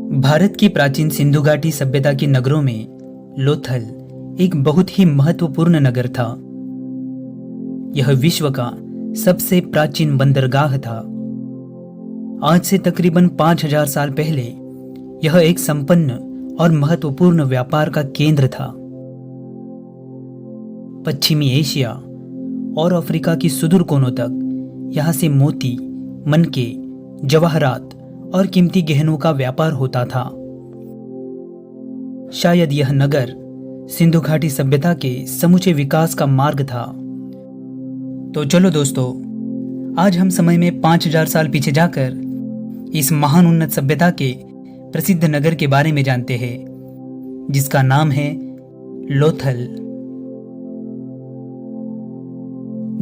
भारत की प्राचीन सिंधु घाटी सभ्यता के नगरों में लोथल एक बहुत ही महत्वपूर्ण नगर था। यह विश्व का सबसे प्राचीन बंदरगाह था। आज से तकरीबन 5000 साल पहले यह एक संपन्न और महत्वपूर्ण व्यापार का केंद्र था। पश्चिमी एशिया और अफ्रीका की सुदूर कोनों तक यहां से मोती, मनके, जवाहरात और कीमती गहनों का व्यापार होता था। शायद यह नगर सिंधु घाटी सभ्यता के समूचे विकास का मार्ग था। तो चलो दोस्तों, आज हम समय में 5000 साल पीछे जाकर इस महान उन्नत सभ्यता के प्रसिद्ध नगर के बारे में जानते हैं, जिसका नाम है लोथल।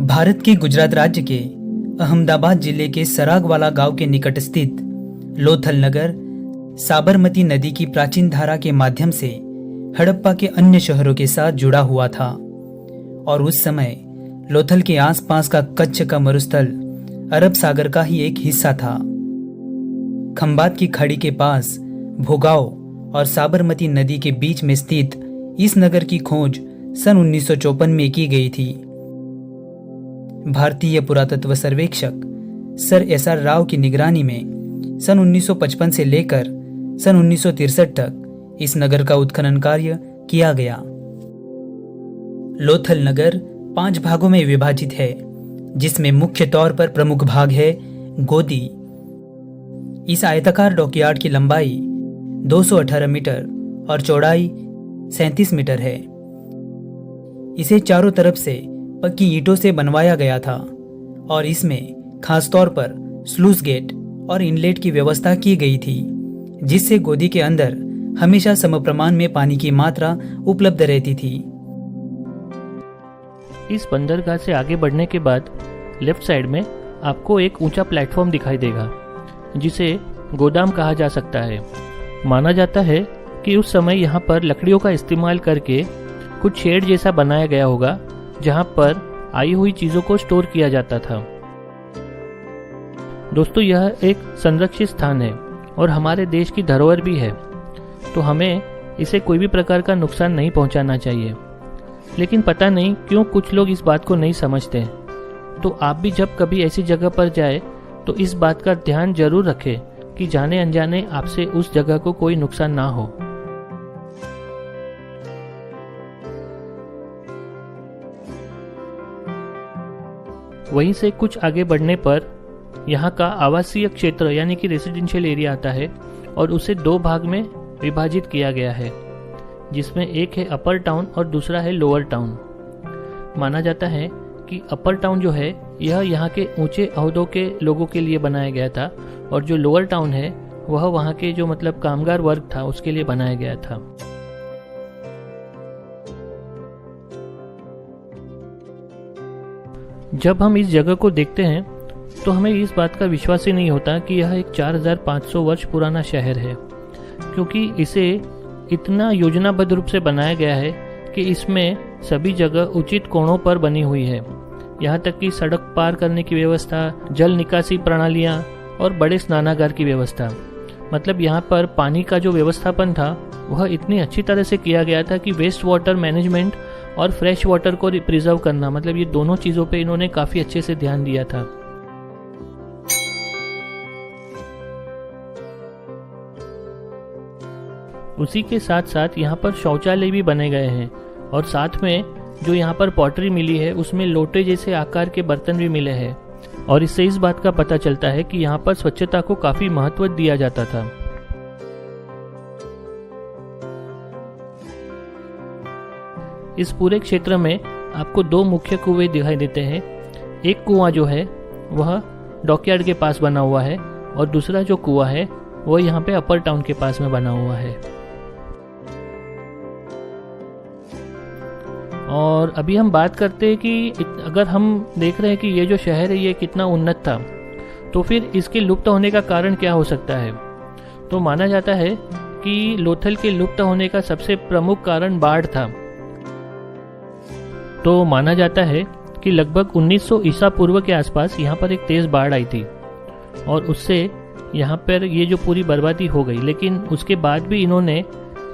भारत के गुजरात राज्य के अहमदाबाद जिले के सरागवाला गांव के निकट स्थित लोथल नगर साबरमती नदी की प्राचीन धारा के माध्यम से हड़प्पा के अन्य शहरों के साथ जुड़ा हुआ था और उस समय लोथल के आसपास का कच्छ का मरुस्थल अरब सागर का ही एक हिस्सा था। खंबात की खाड़ी के पास भोगाव और साबरमती नदी के बीच में स्थित इस नगर की खोज सन 1954 में की गई थी। भारतीय पुरातत्व सर्वेक्षक सर SR राव की निगरानी में सन 1955 से लेकर सन 1963 तक इस नगर का उत्खनन कार्य किया गया। लोथल नगर 5 भागों में विभाजित है, जिसमें मुख्य तौर पर प्रमुख भाग है गोदी। इस आयताकार डॉकयार्ड की लंबाई 218 मीटर और चौड़ाई 37 मीटर है। इसे चारों तरफ से पक्की ईंटों से बनवाया गया था और इसमें खासतौर पर स्लूस गेट और इनलेट की व्यवस्था की गई थी, जिससे गोदी के अंदर हमेशा समप्रमाण में पानी की मात्रा उपलब्ध रहती थी। इस बंदरगाह से आगे बढ़ने के बाद लेफ्ट साइड में आपको एक ऊंचा प्लेटफॉर्म दिखाई देगा, जिसे गोदाम कहा जा सकता है। माना जाता है कि उस समय यहाँ पर लकड़ियों का इस्तेमाल करके कुछ शेड जैसा बनाया गया होगा, जहाँ पर आई हुई चीज़ों को स्टोर किया जाता था। दोस्तों, यह एक संरक्षित स्थान है और हमारे देश की धरोहर भी है, तो हमें इसे कोई भी प्रकार का नुकसान नहीं पहुंचाना चाहिए। लेकिन पता नहीं क्यों कुछ लोग इस बात को नहीं समझते। तो आप भी जब कभी ऐसी जगह पर जाए तो इस बात का ध्यान जरूर रखें कि जाने अनजाने आपसे उस जगह को कोई नुकसान ना हो। वहीं से कुछ आगे बढ़ने पर यहाँ का आवासीय क्षेत्र यानी कि रेसिडेंशियल एरिया आता है और उसे 2 भाग में विभाजित किया गया है, जिसमें एक है अपर टाउन और दूसरा है लोअर टाउन। माना जाता है कि अपर टाउन जो है यह यहाँ के ऊंचे ओहदों के लोगों के लिए बनाया गया था और जो लोअर टाउन है वह वहाँ के जो कामगार वर्ग था उसके लिए बनाया गया था। जब हम इस जगह को देखते हैं तो हमें इस बात का विश्वास ही नहीं होता कि यह एक 4500 वर्ष पुराना शहर है, क्योंकि इसे इतना योजनाबद्ध रूप से बनाया गया है कि इसमें सभी जगह उचित कोणों पर बनी हुई है। यहाँ तक कि सड़क पार करने की व्यवस्था, जल निकासी प्रणालियाँ और बड़े स्नानागार की व्यवस्था, मतलब यहाँ पर पानी का जो व्यवस्थापन था वह इतनी अच्छी तरह से किया गया था कि वेस्ट वाटर मैनेजमेंट और फ्रेश वाटर को प्रिजर्व करना, मतलब ये दोनों चीज़ों पे इन्होंने काफ़ी अच्छे से ध्यान दिया था। उसी के साथ साथ यहाँ पर शौचालय भी बने गए हैं और साथ में जो यहाँ पर पॉटरी मिली है उसमें लोटे जैसे आकार के बर्तन भी मिले हैं और इससे इस बात का पता चलता है कि यहाँ पर स्वच्छता को काफ़ी महत्व दिया जाता था। इस पूरे क्षेत्र में आपको 2 मुख्य कुएं दिखाई देते हैं। एक कुआं जो है वह डॉकयार्ड के पास बना हुआ है और दूसरा जो कुआं है वह यहाँ पे अपर टाउन के पास में बना हुआ है। और अभी हम बात करते हैं कि अगर हम देख रहे हैं कि ये जो शहर है ये कितना उन्नत था, तो फिर इसके लुप्त होने का कारण क्या हो सकता है। तो माना जाता है कि लोथल के लुप्त होने का सबसे प्रमुख कारण बाढ़ था। तो माना जाता है कि लगभग 1900 ईसा पूर्व के आसपास यहाँ पर एक तेज बाढ़ आई थी और उससे यहाँ पर ये जो पूरी बर्बादी हो गई, लेकिन उसके बाद भी इन्होंने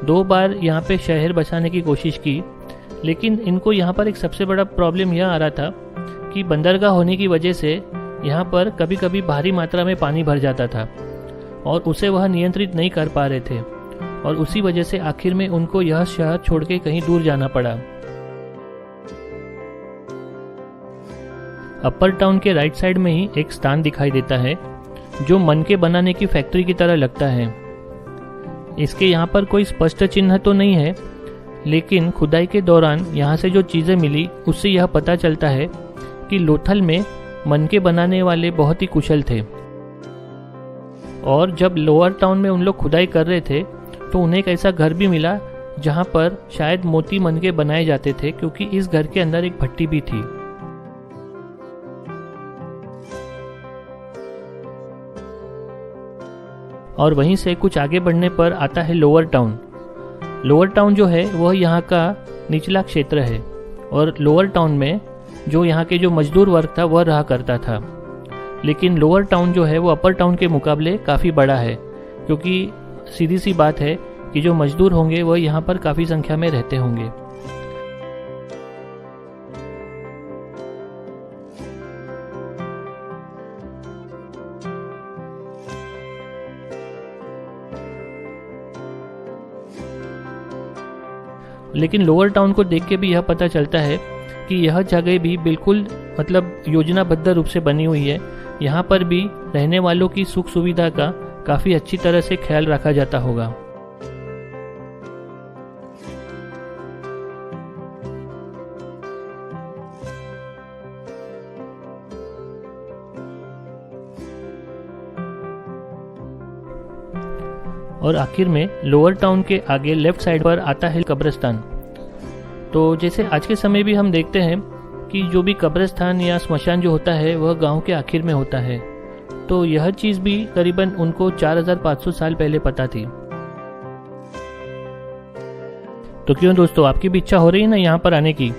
2 बार यहाँ पे शहर बसाने की कोशिश की। लेकिन इनको यहाँ पर एक सबसे बड़ा प्रॉब्लम यह आ रहा था कि बंदरगाह होने की वजह से यहाँ पर कभी कभी भारी मात्रा में पानी भर जाता था और उसे वह नियंत्रित नहीं कर पा रहे थे, और उसी वजह से आखिर में उनको यह शहर छोड़ के कहीं दूर जाना पड़ा। अपर टाउन के राइट साइड में ही एक स्थान दिखाई देता है जो मनके बनाने की फैक्ट्री की तरह लगता है। इसके यहाँ पर कोई स्पष्ट चिन्ह तो नहीं है, लेकिन खुदाई के दौरान यहाँ से जो चीज़ें मिली उससे यह पता चलता है कि लोथल में मनके बनाने वाले बहुत ही कुशल थे, और जब लोअर टाउन में उन लोग खुदाई कर रहे थे तो उन्हें एक ऐसा घर भी मिला जहाँ पर शायद मोती मनके बनाए जाते थे, क्योंकि इस घर के अंदर एक भट्टी भी थी। और वहीं से कुछ आगे बढ़ने पर आता है लोअर टाउन। लोअर टाउन जो है वह यहाँ का निचला क्षेत्र है, और लोअर टाउन में जो यहाँ के जो मजदूर वर्ग था वह रहा करता था। लेकिन लोअर टाउन जो है वो अपर टाउन के मुकाबले काफ़ी बड़ा है, क्योंकि सीधी सी बात है कि जो मजदूर होंगे वह यहाँ पर काफ़ी संख्या में रहते होंगे। लेकिन लोअर टाउन को देख के भी यह पता चलता है कि यह जगह भी बिल्कुल मतलब योजनाबद्ध रूप से बनी हुई है। यहाँ पर भी रहने वालों की सुख सुविधा का काफ़ी अच्छी तरह से ख्याल रखा जाता होगा। और आखिर में लोअर टाउन के आगे लेफ्ट साइड पर आता है कब्रिस्तान। तो जैसे आज के समय भी हम देखते हैं कि जो भी कब्रिस्तान या स्मशान जो होता है वह गांव के आखिर में होता है, तो यह चीज़ भी करीबन उनको 4500 साल पहले पता थी। तो क्यों दोस्तों, आपकी भी इच्छा हो रही है ना यहाँ पर आने की?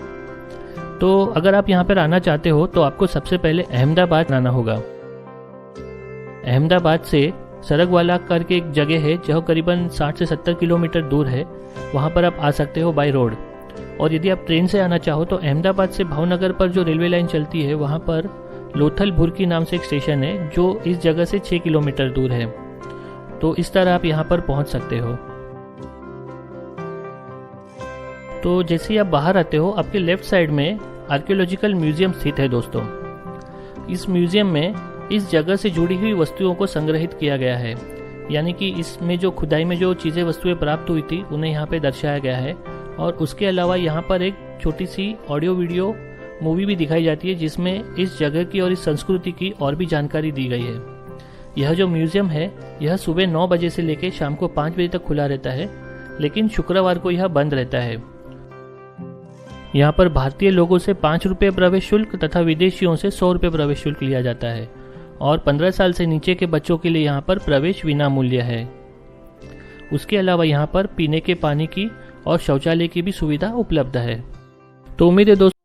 तो अगर आप यहाँ पर आना चाहते हो तो आपको सबसे पहले अहमदाबाद आना होगा। अहमदाबाद से सरगवाला करके एक जगह है जो करीबन 60 से 70 किलोमीटर दूर है, वहाँ पर आप आ सकते हो बाय रोड। और यदि आप ट्रेन से आना चाहो तो अहमदाबाद से भावनगर पर जो रेलवे लाइन चलती है वहाँ पर लोथल भुरकी नाम से एक स्टेशन है जो इस जगह से 6 किलोमीटर दूर है। तो इस तरह आप यहाँ पर पहुँच सकते हो। तो जैसे ही आप बाहर आते हो आपके लेफ्ट साइड में आर्कियोलॉजिकल म्यूजियम स्थित है दोस्तों। इस म्यूजियम में इस जगह से जुड़ी हुई वस्तुओं को संग्रहित किया गया है, यानी कि इसमें जो खुदाई में जो चीज़ें वस्तुएं प्राप्त हुई थी उन्हें यहाँ पे दर्शाया गया है। और उसके अलावा यहाँ पर एक छोटी सी ऑडियो वीडियो मूवी भी दिखाई जाती है जिसमें इस जगह की और इस संस्कृति की और भी जानकारी दी गई है। यह जो म्यूजियम है यह सुबह 9 बजे से लेकर शाम को 5 बजे तक खुला रहता है, लेकिन शुक्रवार को यह बंद रहता है। यहाँ पर भारतीय लोगों से 5 रुपये प्रवेश शुल्क तथा विदेशियों से 100 रुपये प्रवेश शुल्क लिया जाता है, और 15 साल से नीचे के बच्चों के लिए यहाँ पर प्रवेश विना मूल्य है। उसके अलावा यहाँ पर पीने के पानी की और शौचालय की भी सुविधा उपलब्ध है। तो उम्मीद है दोस्तों